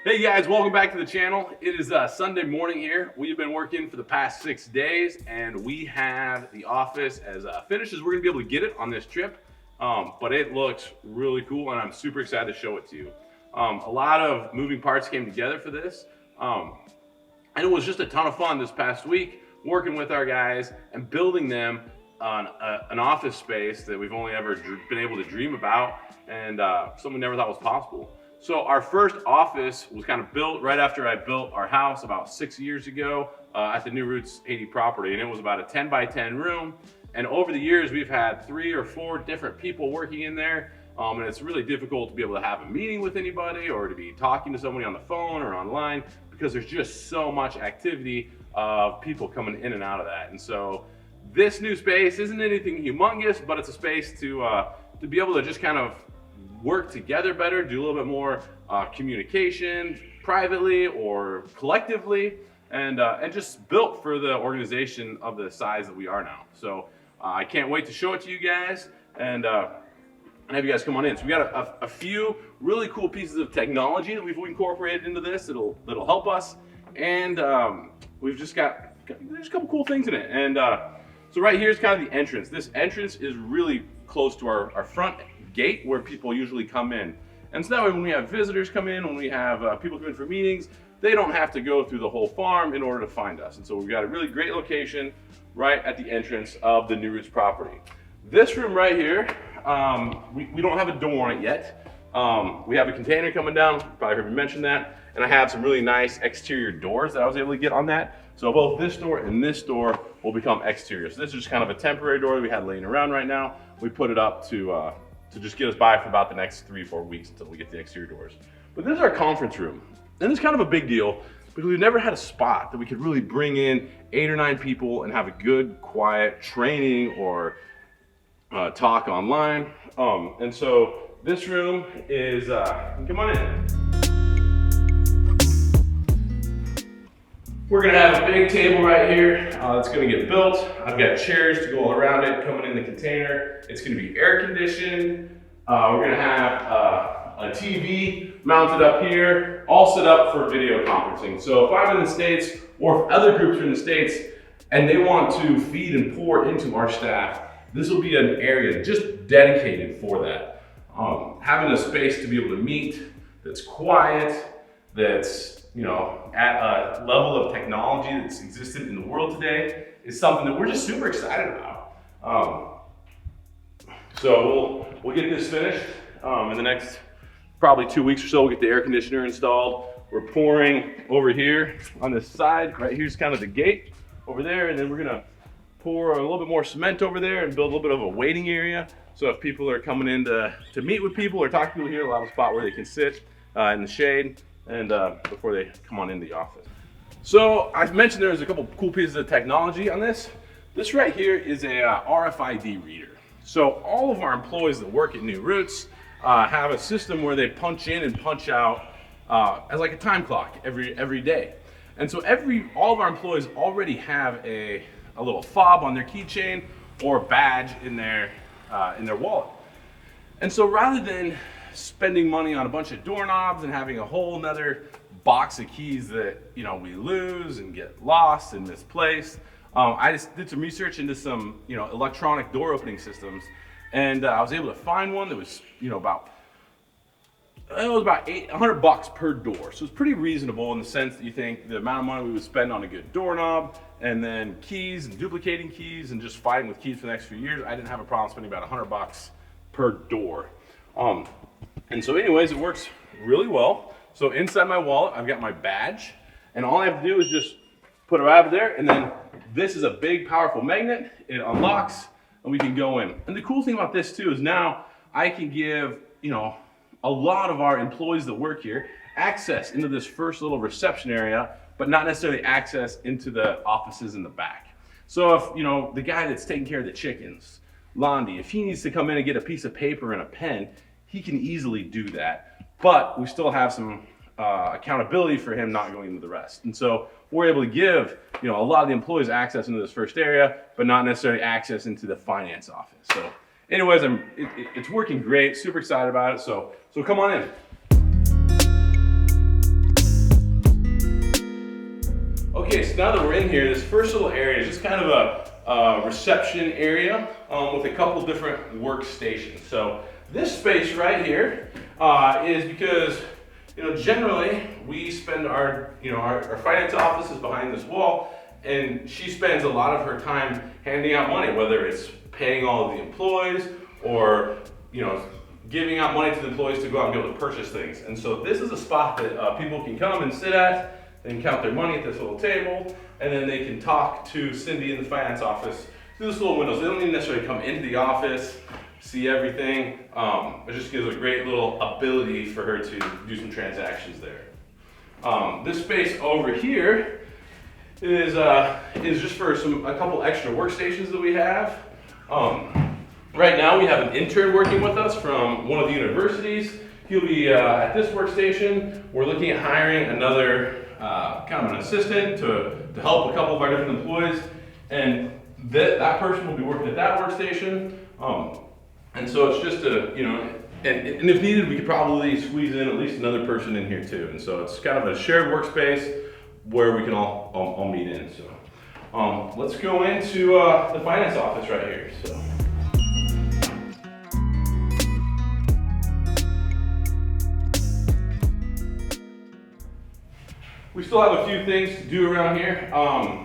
Hey guys, welcome back to the channel. It is Sunday morning here. We've been working for the past 6 days and we have the office as finished as we're gonna be able to get it on this trip. But it looks really cool and I'm super excited to show it to you. A lot of moving parts came together for this. And it was just a ton of fun this past week working with our guys and building them on an office space that we've only ever been able to dream about and something we never thought was possible. So our first office was kind of built right after I built our house about 6 years ago at the New Roots Haiti property, and it was about a 10 by 10 room. And over the years, we've had 3 or 4 different people working in there, and it's really difficult to be able to have a meeting with anybody or to be talking to somebody on the phone or online because there's just so much activity of people coming in and out of that. And so this new space isn't anything humongous, but it's a space to be able to just kind of work together better, do a little bit more communication privately or collectively, and just built for the organization of the size that we are now. So I can't wait to show it to you guys and have you guys come on in. So we got a few really cool pieces of technology that we've incorporated into this that'll help us, and we've just got there's a couple cool things in it. And so right here is kind of the entrance. This entrance is really close to our front gate where people usually come in. And so that way when we have visitors come in, when we have people come in for meetings, they don't have to go through the whole farm in order to find us. And so we've got a really great location right at the entrance of the New Roots property. This room right here, we don't have a door on it yet. We have a container coming down, probably heard me mention that, and I have some really nice exterior doors that I was able to get on that. So both this door and this door will become exterior. So this is just kind of a temporary door that we had laying around right now. We put it up to just get us by for about the next 3 or 4 weeks until we get the exterior doors. But this is our conference room. And it's kind of a big deal because we've never had a spot that we could really bring in 8 or 9 people and have a good, quiet training or talk online. And so this room is, come on in. We're gonna have a big table right here that's gonna get built. I've got chairs to go all around it coming in the container. It's gonna be air conditioned. We're gonna have a TV mounted up here, all set up for video conferencing. So if I'm in the States or if other groups are in the States and they want to feed and pour into our staff, this will be an area just dedicated for that. Having a space to be able to meet that's quiet, that's at a level of technology that's existed in the world today is something that we're just super excited about. So we'll get this finished in the next probably 2 weeks or so. We'll get the air conditioner installed. We're pouring over here on this side. Right here's kind of the gate over there, and then we're gonna pour a little bit more cement over there and build a little bit of a waiting area. So if people are coming in to meet with people or talk to people here, they'll have a spot where they can sit in the shade and before they come on into the office. So I mentioned there's a couple cool pieces of technology on this. This right here is a RFID reader. So all of our employees that work at New Roots have a system where they punch in and punch out as like a time clock every day. And so all of our employees already have a little fob on their keychain or badge in their wallet. And so rather than spending money on a bunch of doorknobs and having a whole nother box of keys that we lose and get lost and misplaced, I just did some research into some electronic door opening systems, and I was able to find one that was about $100 per door. So it's pretty reasonable in the sense that you think the amount of money we would spend on a good doorknob and then keys and duplicating keys and just fighting with keys for the next few years, I didn't have a problem spending about $100 per door. And so anyways, it works really well. So inside my wallet, I've got my badge, and all I have to do is just put it right over there, and then this is a big, powerful magnet. It unlocks, and we can go in. And the cool thing about this too is now I can give, a lot of our employees that work here access into this first little reception area, but not necessarily access into the offices in the back. So if, the guy that's taking care of the chickens, Londi, if he needs to come in and get a piece of paper and a pen, he can easily do that, but we still have some accountability for him not going into the rest. And so we're able to give a lot of the employees access into this first area, but not necessarily access into the finance office. So anyways, it's working great, super excited about it. So come on in. Okay, so now that we're in here, this first little area is just kind of a reception area with a couple different workstations. So this space right here is because, generally we spend our finance office is behind this wall, and she spends a lot of her time handing out money, whether it's paying all of the employees or, giving out money to the employees to go out and be able to purchase things. And so this is a spot that people can come and sit at and count their money at this little table, and then they can talk to Cindy in the finance office through this little windows. They don't even necessarily come into the office, see everything. It just gives a great little ability for her to do some transactions there. This space over here is just for a couple extra workstations that we have. Right now we have an intern working with us from one of the universities. He'll be at this workstation. We're looking at hiring another kind of an assistant to help a couple of our different employees, and that person will be working at that workstation. And so it's just and if needed, we could probably squeeze in at least another person in here too. And so it's kind of a shared workspace where we can all meet in. So let's go into the finance office right here. So. We still have a few things to do around here.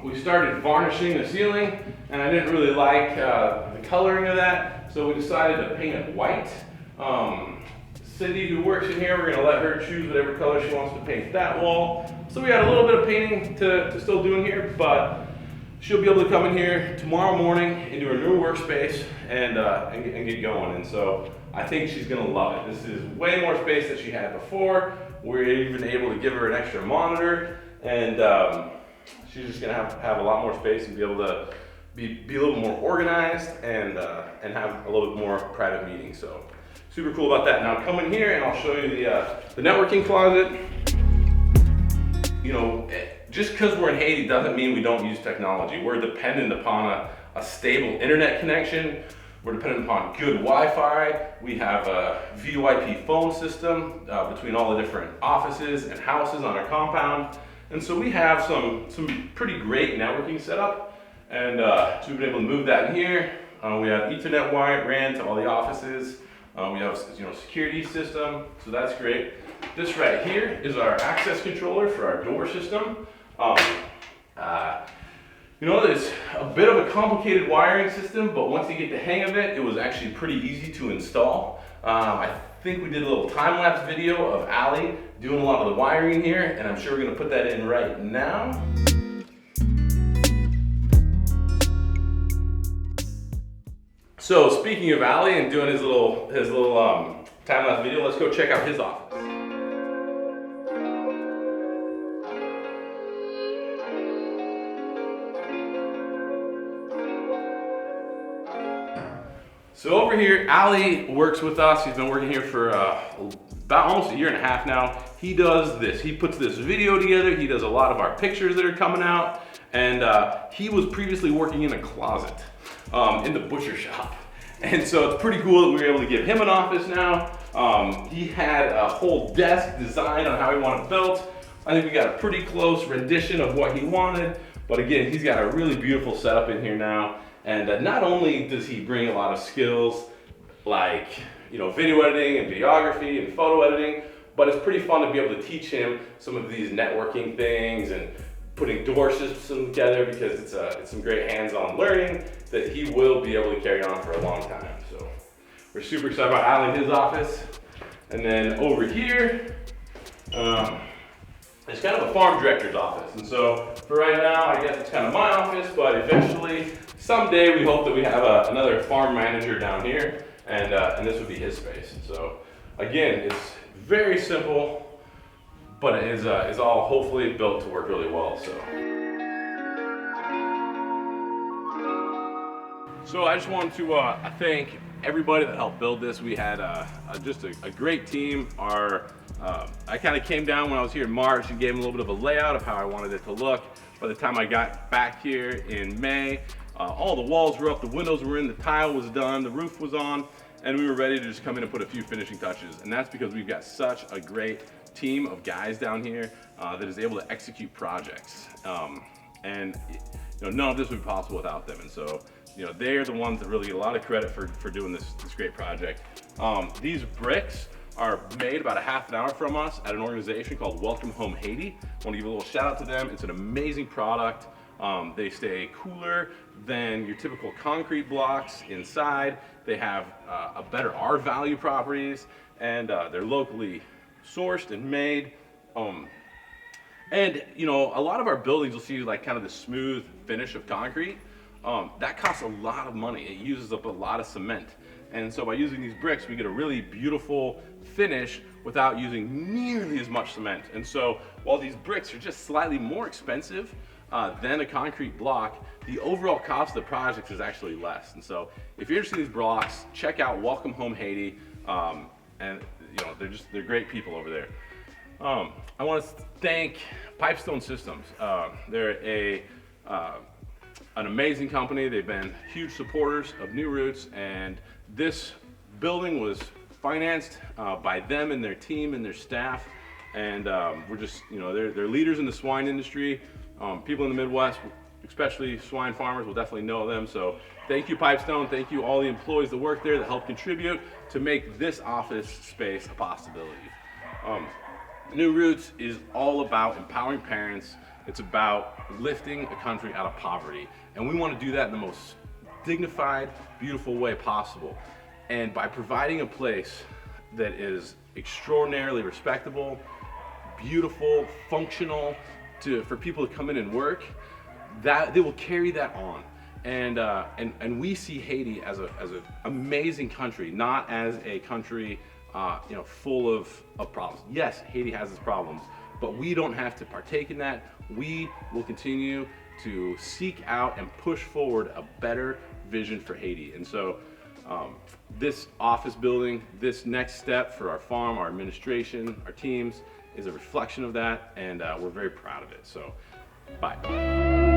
We started varnishing the ceiling, and I didn't really like the coloring of that, so we decided to paint it white. Cindy, who works in here, we're gonna let her choose whatever color she wants to paint that wall. So we got a little bit of painting to still do in here, but she'll be able to come in here tomorrow morning into her new workspace and get going. And so I think she's gonna love it. This is way more space than she had before. We're even able to give her an extra monitor, and she's just gonna have a lot more space and be able to be a little more organized and have a little bit more private meetings. So super cool about that. Now come in here and I'll show you the networking closet. Just because we're in Haiti doesn't mean we don't use technology. We're dependent upon a stable internet connection. We're dependent upon good Wi-Fi. We have a VoIP phone system between all the different offices and houses on our compound. And so we have some pretty great networking setup. And so we've been able to move that in here. We have Ethernet wire ran to all the offices. We have security system, so that's great. This right here is our access controller for our door system. It's a bit of a complicated wiring system, but once you get the hang of it, it was actually pretty easy to install. I think we did a little time-lapse video of Allie doing a lot of the wiring here, and I'm sure we're gonna put that in right now. So speaking of Allie and doing his little time-lapse video, let's go check out his office. So over here, Allie works with us. He's been working here for about almost a year and a half now. He does this. He puts this video together. He does a lot of our pictures that are coming out. And he was previously working in a closet in the butcher shop. And so it's pretty cool that we were able to give him an office now. He had a whole desk designed on how he wanted it built. I think we got a pretty close rendition of what he wanted. But again, he's got a really beautiful setup in here now. And not only does he bring a lot of skills like video editing and videography and photo editing, but it's pretty fun to be able to teach him some of these networking things and putting door systems together, because it's some great hands-on learning that he will be able to carry on for a long time. So we're super excited about Allie in his office. And then over here, it's kind of a farm director's office. And so for right now, I guess it's kind of my office, but eventually, someday we hope that we have another farm manager down here, and this would be his space. So again, it's very simple, but it is all hopefully built to work really well. So I just wanted to thank everybody that helped build this. We had just a great team. I kind of came down when I was here in March and gave them a little bit of a layout of how I wanted it to look. By the time I got back here in May, all the walls were up, the windows were in, the tile was done, the roof was on, and we were ready to just come in and put a few finishing touches. And that's because we've got such a great team of guys down here that is able to execute projects. And none of this would be possible without them. And so, they're the ones that really get a lot of credit for doing this great project. These bricks are made about a half an hour from us at an organization called Welcome Home Haiti. I want to give a little shout out to them. It's an amazing product. They stay cooler than your typical concrete blocks inside. They have a better R value properties, and they're locally sourced and made. And a lot of our buildings will see like kind of the smooth finish of concrete. That costs a lot of money. It uses up a lot of cement. And so by using these bricks, we get a really beautiful finish without using nearly as much cement. And so while these bricks are just slightly more expensive than a concrete block, the overall cost of the project is actually less. And so if you're interested in these blocks, check out Welcome Home Haiti. And they're great people over there. I want to thank Pipestone Systems. They're an amazing company. They've been huge supporters of New Roots, and this building was financed by them and their team and their staff. And we're just, they're leaders in the swine industry. People in the Midwest, especially swine farmers, will definitely know them. So thank you, Pipestone. Thank you all the employees that work there that help contribute to make this office space a possibility. New Roots is all about empowering parents. It's about lifting a country out of poverty. And we want to do that in the most dignified, beautiful way possible. And by providing a place that is extraordinarily respectable, beautiful, functional for people to come in and work, that they will carry that on. And we see Haiti as an amazing country, not as a country full of problems. Yes, Haiti has its problems, but we don't have to partake in that. We will continue to seek out and push forward a better vision for Haiti. And so this office building, this next step for our farm, our administration, our teams, is a reflection of that, and we're very proud of it. So, bye.